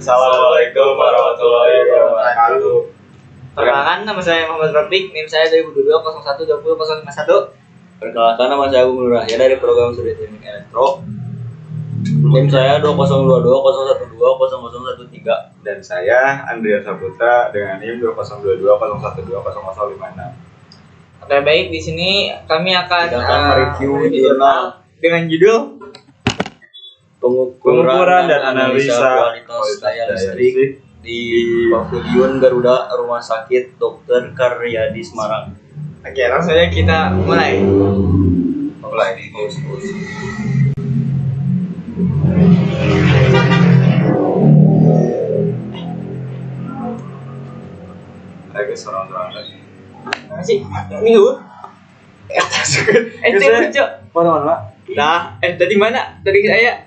Assalamualaikum warahmatullahi wabarakatuh. Perkenalkan, nama saya Muhammad Rafiq, NIM saya 2022-01-20-051. Perkenalkan, nama saya Agung Nur Rahya dari program Studi Teknik Elektro. NIM saya 2022-012-0013. Dan saya Andrea Saputra dengan NIM 2022-012-01056. Oke, baik, di sini kami akan mereview jurnal dengan judul Pengukuran dan analisa kualitas daya listrik di Pavilion Garuda Rumah Sakit Dr. Karyadi Semarang. Oke, langsung saja kita mulai. Mulai di lagi serang-serang lagi. Mana sih? Minggu? Cok. Mana? Nah, tadi mana? Tadi saya.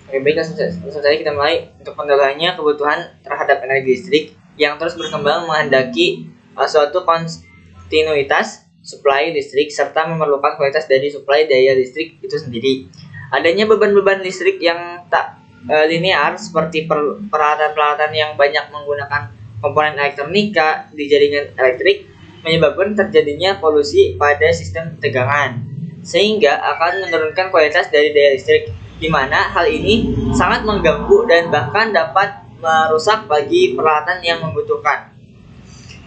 Oke, baik, langsung saja kita mulai. Untuk pendalamannya, kebutuhan terhadap energi listrik yang terus berkembang menghendaki suatu kontinuitas suplai listrik serta memerlukan kualitas dari suplai daya listrik itu sendiri. Adanya beban-beban listrik yang tak linear seperti peralatan-peralatan yang banyak menggunakan komponen elektronika di jaringan elektrik menyebabkan terjadinya polusi pada sistem tegangan sehingga akan menurunkan kualitas dari daya listrik, di mana hal ini sangat mengganggu dan bahkan dapat merusak bagi peralatan yang membutuhkan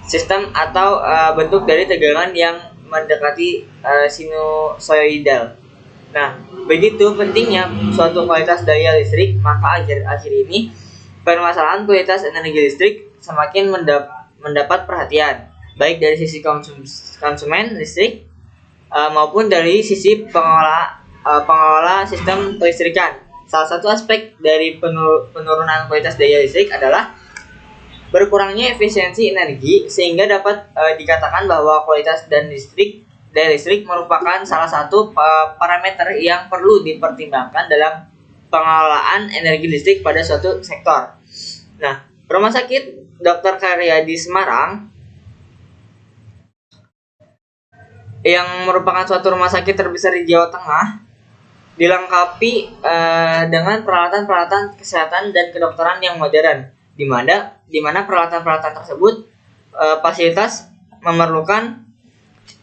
sistem atau bentuk dari tegangan yang mendekati sinusoidal. Nah, begitu pentingnya suatu kualitas daya listrik, maka akhir-akhir ini permasalahan kualitas energi listrik semakin mendapat perhatian, baik dari sisi konsumen listrik maupun dari sisi pengelola sistem kelistrikan. Salah satu aspek dari penurunan kualitas daya listrik adalah berkurangnya efisiensi energi, sehingga dapat dikatakan bahwa kualitas daya listrik merupakan salah satu parameter yang perlu dipertimbangkan dalam pengelolaan energi listrik pada suatu sektor. Nah, Rumah Sakit Dr. Karyadi Semarang yang merupakan suatu rumah sakit terbesar di Jawa Tengah dilengkapi dengan peralatan-peralatan kesehatan dan kedokteran yang modern, di mana peralatan-peralatan tersebut fasilitas memerlukan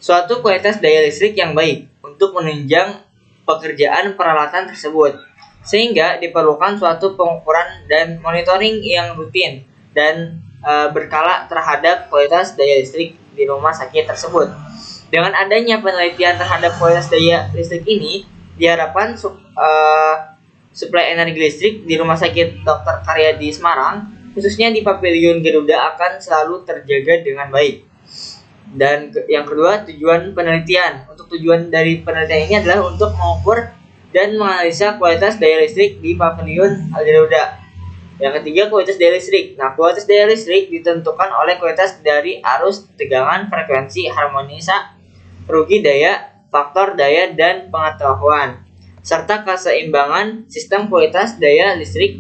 suatu kualitas daya listrik yang baik untuk menunjang pekerjaan peralatan tersebut, sehingga diperlukan suatu pengukuran dan monitoring yang rutin dan berkala terhadap kualitas daya listrik di rumah sakit tersebut. Dengan adanya penelitian terhadap kualitas daya listrik ini, diharapkan suplai energi listrik di Rumah Sakit Dr. Karyadi Semarang, khususnya di Pavilion Garuda, akan selalu terjaga dengan baik. Dan yang kedua, tujuan penelitian. Untuk tujuan dari penelitian ini adalah untuk mengukur dan menganalisa kualitas daya listrik di Pavilion Garuda. Yang ketiga, kualitas daya listrik. Nah, kualitas daya listrik ditentukan oleh kualitas dari arus, tegangan, frekuensi, harmonisa, rugi daya, faktor daya, dan pengetahuan, serta keseimbangan sistem. Kualitas daya listrik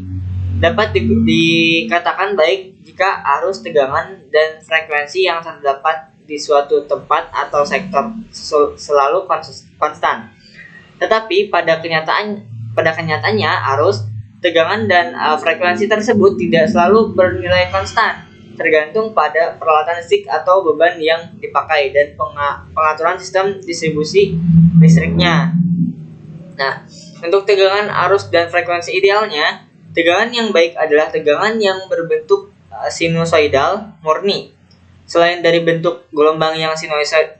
dapat dikatakan baik jika arus, tegangan, dan frekuensi yang terdapat di suatu tempat atau sektor selalu konstan. Tetapi pada kenyataannya arus, tegangan, dan frekuensi tersebut tidak selalu bernilai konstan, tergantung pada peralatan listrik atau beban yang dipakai dan pengaturan sistem distribusi listriknya. Nah, untuk tegangan, arus, dan frekuensi idealnya, tegangan yang baik adalah tegangan yang berbentuk sinusoidal murni. Selain dari bentuk gelombang yang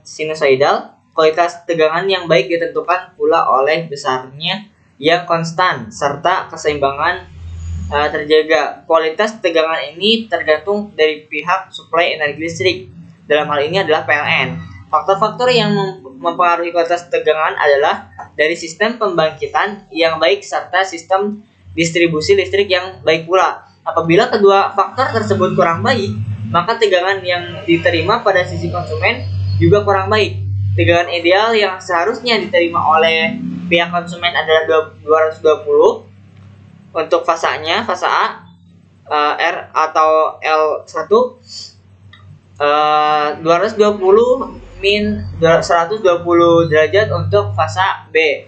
sinusoidal, kualitas tegangan yang baik ditentukan pula oleh besarnya yang konstan serta keseimbangan terjaga. Kualitas tegangan ini tergantung dari pihak suplai energi listrik. Dalam hal ini adalah PLN. Faktor-faktor yang mempengaruhi kualitas tegangan adalah dari sistem pembangkitan yang baik serta sistem distribusi listrik yang baik pula. Apabila kedua faktor tersebut kurang baik, maka tegangan yang diterima pada sisi konsumen juga kurang baik. Tegangan ideal yang seharusnya diterima oleh pihak konsumen adalah 220 untuk fasanya, fasa A, R atau L1, 220 min 120 derajat untuk fasa B.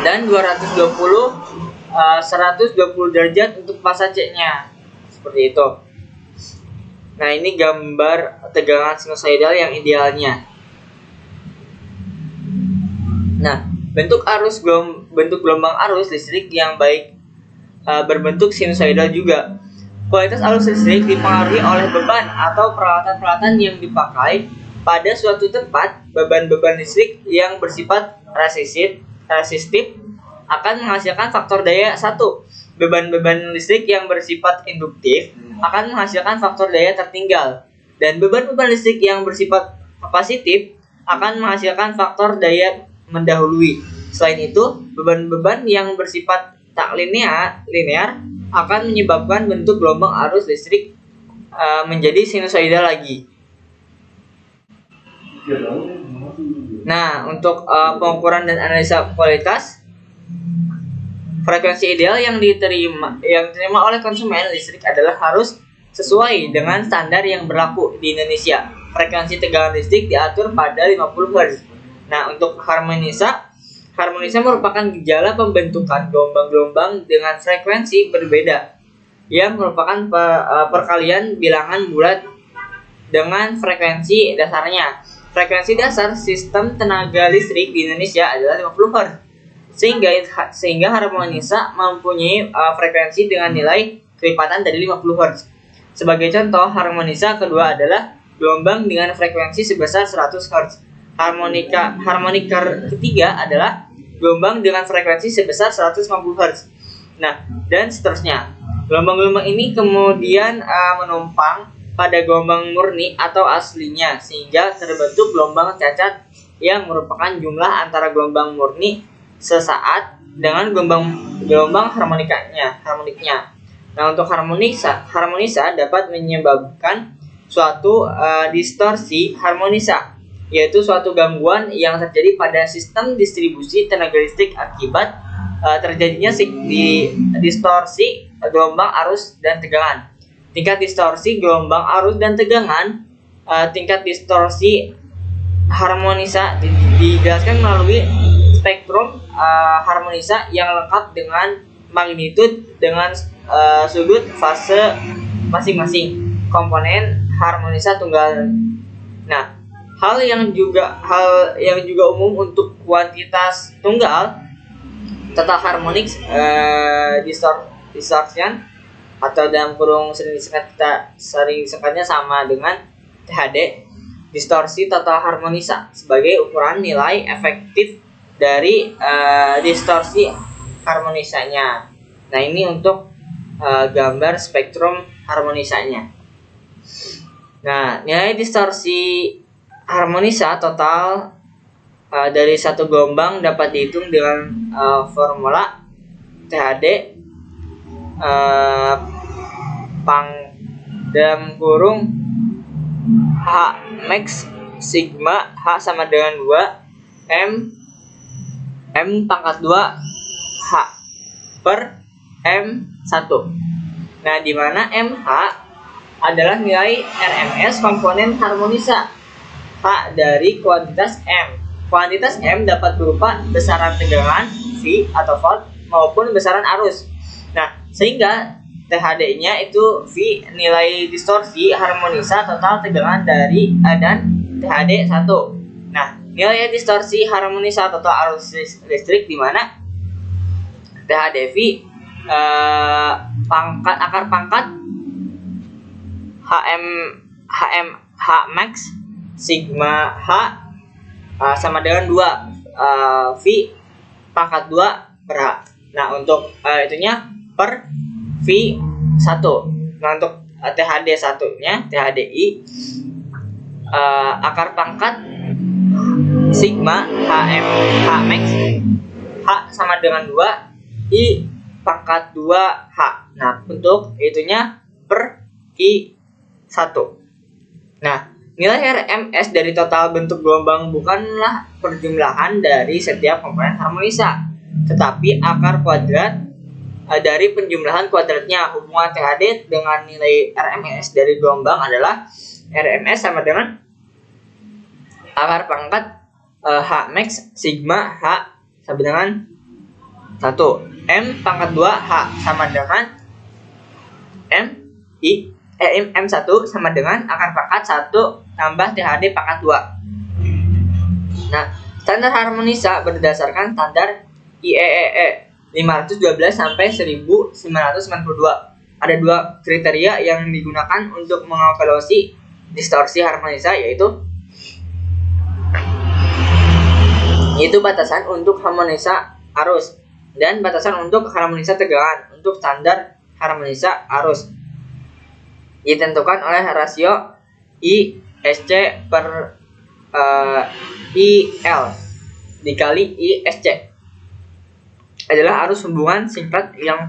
dan 120 derajat untuk fase C-nya. Seperti itu. Nah, ini gambar tegangan sinusoidal yang idealnya. Nah, bentuk gelombang arus listrik yang baik berbentuk sinusoidal juga. Kualitas arus listrik dipengaruhi oleh beban atau peralatan-peralatan yang dipakai pada suatu tempat. Beban-beban listrik yang bersifat resistif akan menghasilkan faktor daya 1. Beban-beban listrik yang bersifat induktif akan menghasilkan faktor daya tertinggal. Dan beban-beban listrik yang bersifat kapasitif akan menghasilkan faktor daya mendahului. Selain itu, beban-beban yang bersifat tak linear akan menyebabkan bentuk gelombang arus listrik menjadi sinusoidal lagi. Nah, untuk pengukuran dan analisa kualitas, frekuensi ideal yang diterima oleh konsumen listrik adalah harus sesuai dengan standar yang berlaku di Indonesia. Frekuensi tegangan listrik diatur pada 50 Hz. Nah, untuk harmonisa merupakan gejala pembentukan gelombang-gelombang dengan frekuensi berbeda yang merupakan perkalian bilangan bulat dengan frekuensi dasarnya. Frekuensi dasar sistem tenaga listrik di Indonesia adalah 50 Hz. Sehingga harmonisa mempunyai frekuensi dengan nilai kelipatan dari 50 Hz. Sebagai contoh, harmonisa kedua adalah gelombang dengan frekuensi sebesar 100 Hz. Harmonika ketiga adalah gelombang dengan frekuensi sebesar 150 Hz. Nah, dan seterusnya. Gelombang-gelombang ini kemudian menumpang pada gelombang murni atau aslinya, sehingga terbentuk gelombang cacat yang merupakan jumlah antara gelombang murni sesaat dengan gelombang harmoniknya. Nah, untuk harmonisa dapat menyebabkan suatu distorsi harmonisa, yaitu suatu gangguan yang terjadi pada sistem distribusi tenaga listrik akibat terjadinya distorsi gelombang arus dan tegangan. Tingkat distorsi gelombang arus dan tegangan, tingkat distorsi harmonisa dijelaskan melalui spektrum harmonisa yang lengkap dengan magnitud dengan sudut fase masing-masing komponen harmonisa tunggal. Nah, hal yang juga umum untuk kuantitas tunggal, total harmonic distortion atau dalam kurung sering disingkatnya sama dengan THD, distorsi total harmonisa, sebagai ukuran nilai efektif dari distorsi harmonisanya. Nah, ini untuk gambar spektrum harmonisanya. Nah, nilai distorsi harmonisa total dari satu gelombang dapat dihitung dengan formula THD dalam kurung H max sigma H sama dengan 2 M pangkat 2 H per M1. Nah, di mana MH adalah nilai RMS komponen harmonisa H dari kuantitas M. Kuantitas M dapat berupa besaran tegangan V atau volt maupun besaran arus. Nah, sehingga THD-nya itu V, nilai distorsi harmonisa total tegangan dari dan THD 1. Nah, nilai distorsi harmonisa total arus listrik di mana THD V akar pangkat H max sigma H sama dengan 2 V pangkat 2 per H. Nah, untuk itunya per V1. Nah, untuk THD 1-nya, THDI akar pangkat sigma H max H sama dengan 2 I pangkat 2H. Nah, untuk itunya per I1. Nah, nilai RMS dari total bentuk gelombang bukanlah perjumlahan dari setiap komponen harmonisa, tetapi akar kuadrat dari penjumlahan kuadratnya. Hubungan THD dengan nilai RMS dari gelombang adalah RMS sama dengan akar pangkat H max sigma H sama dengan M pangkat 2 H sama dengan M1 sama dengan akar pangkat 1 tambah THD pangkat 2. Nah, standar harmonisa berdasarkan standar IEEE 512 sampai 1992. Ada dua kriteria yang digunakan untuk mengevaluasi distorsi harmonisa, yaitu batasan untuk harmonisa arus dan batasan untuk harmonisa tegangan. Untuk standar harmonisa arus ditentukan oleh rasio ISC per IL dikali ISC adalah arus hubungan singkat yang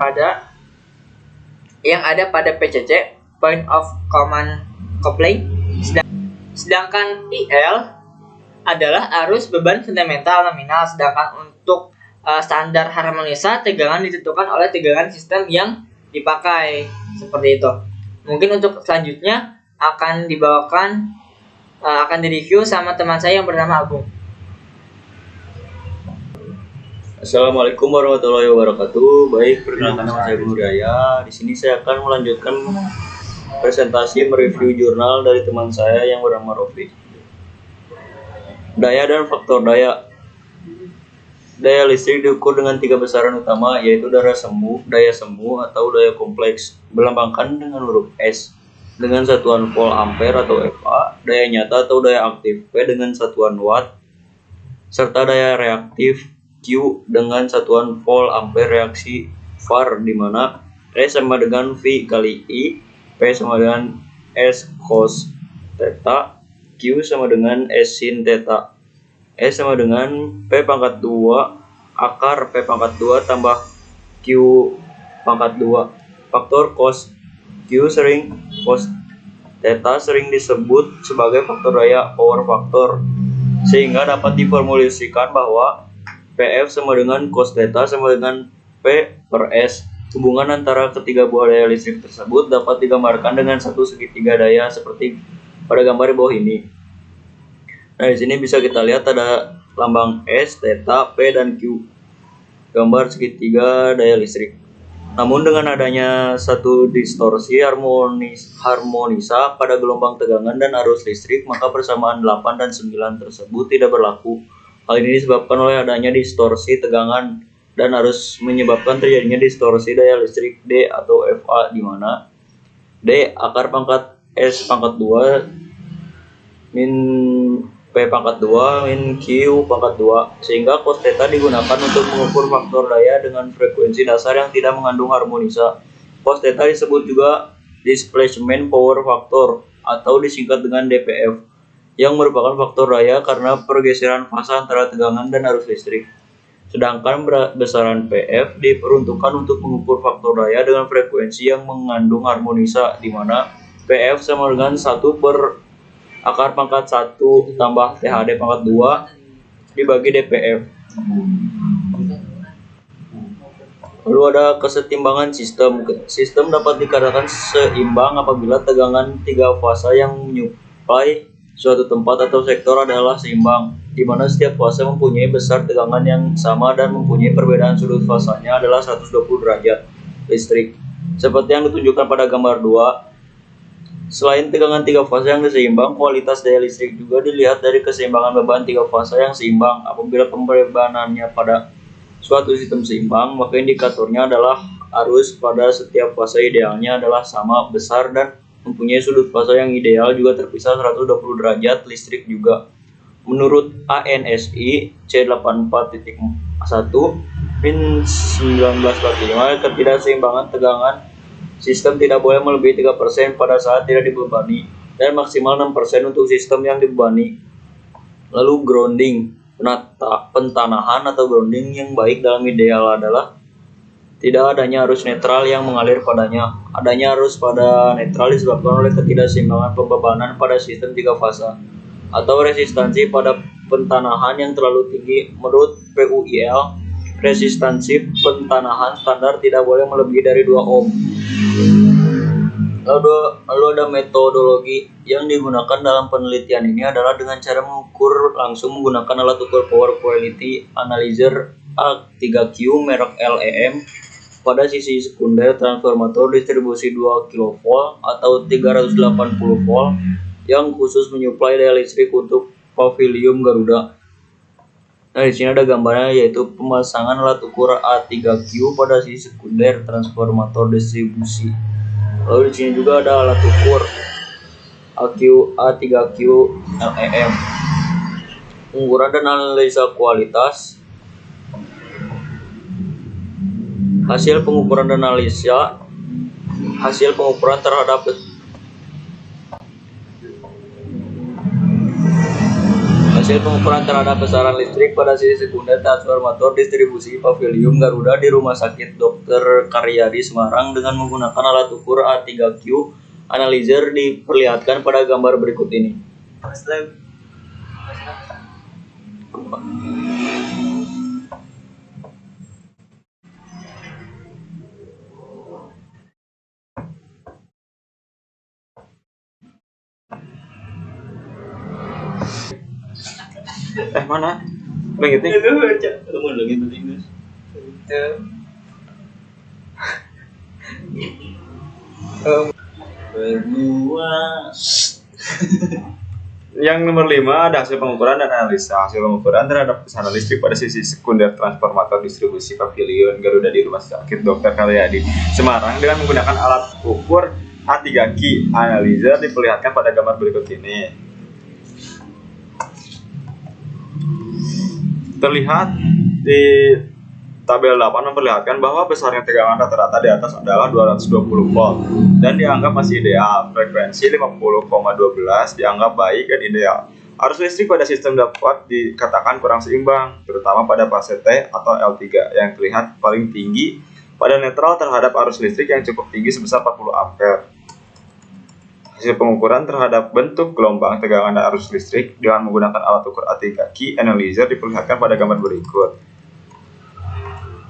ada pada PCC, point of common coupling. Sedangkan IL adalah arus beban fundamental nominal. Sedangkan untuk standar harmonisa, tegangan ditentukan oleh tegangan sistem yang dipakai, seperti itu. Mungkin untuk selanjutnya akan direview sama teman saya yang bernama Agung. Assalamualaikum warahmatullahi wabarakatuh. Baik, perkenalkan nama saya Bung Jaya. Di sini saya akan melanjutkan presentasi mereview jurnal dari teman saya yang bernama Rofi. Daya dan faktor daya. Daya listrik diukur dengan 3 besaran utama, yaitu daya semu atau daya kompleks, berlambangkan dengan huruf S, dengan satuan volt ampere atau FA, daya nyata atau daya aktif P dengan satuan watt, serta daya reaktif Q dengan satuan volt ampere reaksi var, di mana E sama dengan V kali I, P sama dengan S cos theta, Q sama dengan S sin theta. E sama dengan P pangkat 2 akar P pangkat 2 tambah Q pangkat 2. Faktor cos Q cos theta sering disebut sebagai faktor daya power factor, sehingga dapat diformulasikan bahwa PF sama dengan cos theta sama dengan P per S. Hubungan antara ketiga buah daya listrik tersebut dapat digambarkan dengan satu segitiga daya seperti pada gambar di bawah ini. Nah, di sini bisa kita lihat ada lambang S, theta, P, dan Q. Gambar segitiga daya listrik. Namun dengan adanya satu distorsi harmonisa pada gelombang tegangan dan arus listrik, maka persamaan 8 dan 9 tersebut tidak berlaku. Hal ini disebabkan oleh adanya distorsi tegangan dan arus menyebabkan terjadinya distorsi daya listrik D atau FA, di mana D akar pangkat S pangkat 2 min P pangkat 2 min Q pangkat 2, sehingga cos theta digunakan untuk mengukur faktor daya dengan frekuensi dasar yang tidak mengandung harmonisa. Cos theta disebut juga displacement power factor atau disingkat dengan DPF, yang merupakan faktor daya karena pergeseran fase antara tegangan dan arus listrik. Sedangkan besaran PF diperuntukkan untuk mengukur faktor daya dengan frekuensi yang mengandung harmonisa, di mana PF sama dengan 1 per akar pangkat 1 tambah THD pangkat 2 dibagi DPF. Lalu ada kesetimbangan sistem. Sistem dapat dikatakan seimbang apabila tegangan 3 fase yang menyuplai suatu tempat atau sektor adalah seimbang, di mana setiap fase mempunyai besar tegangan yang sama dan mempunyai perbedaan sudut fasanya adalah 120 derajat listrik. Seperti yang ditunjukkan pada gambar 2. Selain tegangan 3 fase yang seimbang, kualitas daya listrik juga dilihat dari keseimbangan beban 3 fase yang seimbang. Apabila pembebanannya pada suatu sistem seimbang, maka indikatornya adalah arus pada setiap fase idealnya adalah sama besar dan mempunyai sudut fase yang ideal juga terpisah 120 derajat listrik juga. Menurut ANSI C84.1 min 1945, ketidakseimbangan tegangan sistem tidak boleh melebihi 3% pada saat tidak dibebani dan maksimal 6% untuk sistem yang dibebani. Lalu grounding, pentanahan atau grounding yang baik dalam ideal adalah tidak adanya arus netral yang mengalir padanya. Adanya arus pada netral disebabkan oleh ketidakseimbangan pembebanan pada sistem 3 fase atau resistansi pada pentanahan yang terlalu tinggi. Menurut PUIL, resistansi pentanahan standar tidak boleh melebihi dari 2 ohm. Lalu ada metodologi yang digunakan dalam penelitian ini adalah dengan cara mengukur langsung menggunakan alat ukur power quality analyzer A3Q merek LEM pada sisi sekunder transformator distribusi 2 kV atau 380 volt yang khusus menyuplai daya listrik untuk pavilion Garuda. Nah, di sini ada gambarnya yaitu pemasangan alat ukur A3Q pada sisi sekunder transformator distribusi. Lalu di sini juga ada alat ukur A3Q LEM. Pengukuran dan analisa kualitas. Hasil pengukuran terhadap besaran listrik pada sisi sekunder transformator distribusi pavilion Garuda di Rumah Sakit Dr. Karyadi Semarang dengan menggunakan alat ukur A3Q analyzer diperlihatkan pada gambar berikut ini. Mana? Begitu. Kamu lagi tadi guys. Berdua. Yang nomor 5 ada hasil pengukuran dan analisa. Hasil pengukuran terhadap besaran listrik pada sisi sekunder transformator distribusi pavilion Garuda di Rumah Sakit Dr. Karyadi Semarang dengan menggunakan alat ukur A3Q analyzer diperlihatkan pada gambar berikut ini. Terlihat di tabel 8 memperlihatkan bahwa besarnya tegangan rata-rata di atas adalah 220 volt dan dianggap masih ideal. Frekuensi 50,12 dianggap baik dan ideal. Arus listrik pada sistem dapat dikatakan kurang seimbang, terutama pada fase T atau L3 yang terlihat paling tinggi pada netral terhadap arus listrik yang cukup tinggi sebesar 40 ampere. Hasil pengukuran terhadap bentuk gelombang tegangan dan arus listrik dengan menggunakan alat ukur A3Q analyzer diperlihatkan pada gambar berikut.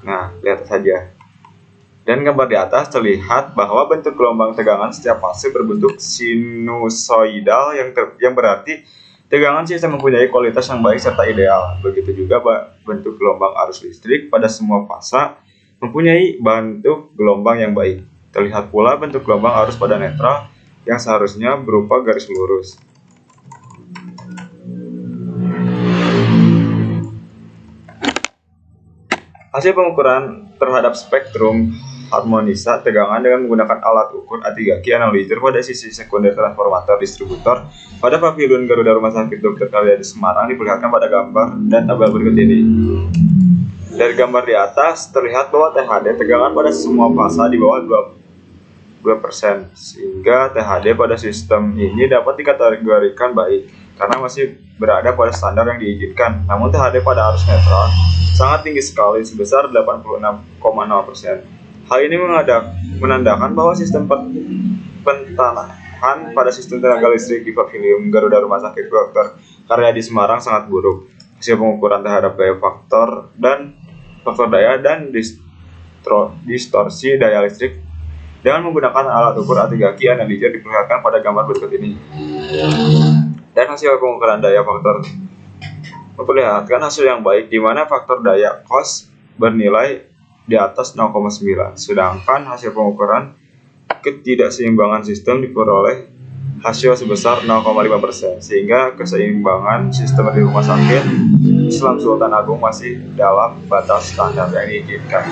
Nah, lihat saja. Dan gambar di atas terlihat bahwa bentuk gelombang tegangan setiap fase berbentuk sinusoidal yang berarti tegangan sistem mempunyai kualitas yang baik serta ideal. Begitu juga bentuk gelombang arus listrik pada semua fase mempunyai bentuk gelombang yang baik. Terlihat pula bentuk gelombang arus pada netral yang seharusnya berupa garis lurus. Hasil pengukuran terhadap spektrum harmonisa tegangan dengan menggunakan alat ukur A3Q analyzer pada sisi sekunder transformator distributor pada pavilion Garuda Rumah Sakit Dr. Karyadi Semarang diperlihatkan pada gambar dan tabel berikut ini. Dari gambar di atas terlihat bahwa THD tegangan pada semua fase di bawah 2%, sehingga THD pada sistem ini dapat dikategorikan baik karena masih berada pada standar yang diizinkan. Namun THD pada arus netral sangat tinggi sekali sebesar 86,0%. Hal ini menandakan bahwa sistem pentanahan pada sistem tenaga listrik di pavilion Garuda Rumah Sakit Dr. Karyadi Semarang sangat buruk. Hasil pengukuran terhadap faktor daya dan distorsi daya listrik dengan menggunakan alat ukur A3Q analyzer diperlihatkan pada gambar berikut ini. Dan hasil pengukuran daya faktor memperlihatkan hasil yang baik di mana faktor daya cos bernilai di atas 0,9, sedangkan hasil pengukuran ketidakseimbangan sistem diperoleh hasil sebesar 0,5%, sehingga keseimbangan sistem di Rumah Sakit Islam Sultan Agung masih dalam batas standar yang diinginkan.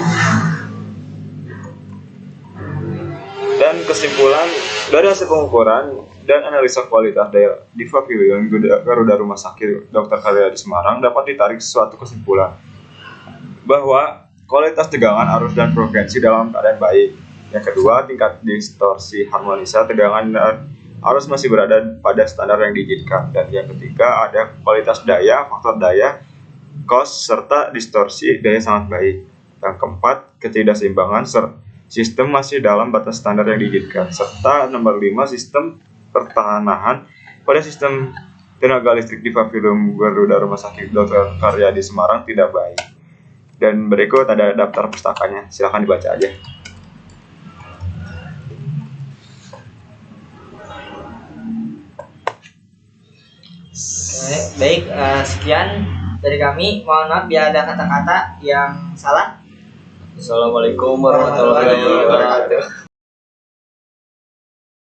Dan kesimpulan dari hasil pengukuran dan analisa kualitas daya di pavilion Garuda Rumah Sakit Dr. Karyadi Semarang dapat ditarik suatu kesimpulan bahwa kualitas tegangan, arus, dan frekuensi dalam keadaan baik. Yang kedua, tingkat distorsi harmonisa tegangan dan arus masih berada pada standar yang diizinkan. Dan yang ketiga, ada kualitas daya, faktor daya, cos, serta distorsi daya sangat baik. Yang keempat, ketidakseimbangan sistem masih dalam batas standar yang diizinkan. Serta nomor 5, sistem pertahanan pada sistem tenaga listrik di pavilion Garuda Rumah Sakit Dr. Karyadi Semarang tidak baik. Dan berikut ada daftar pustakanya, silahkan dibaca aja. Baik, sekian Dari kami, mohon maaf bila ada kata-kata yang salah. Assalamualaikum warahmatullahi wabarakatuh.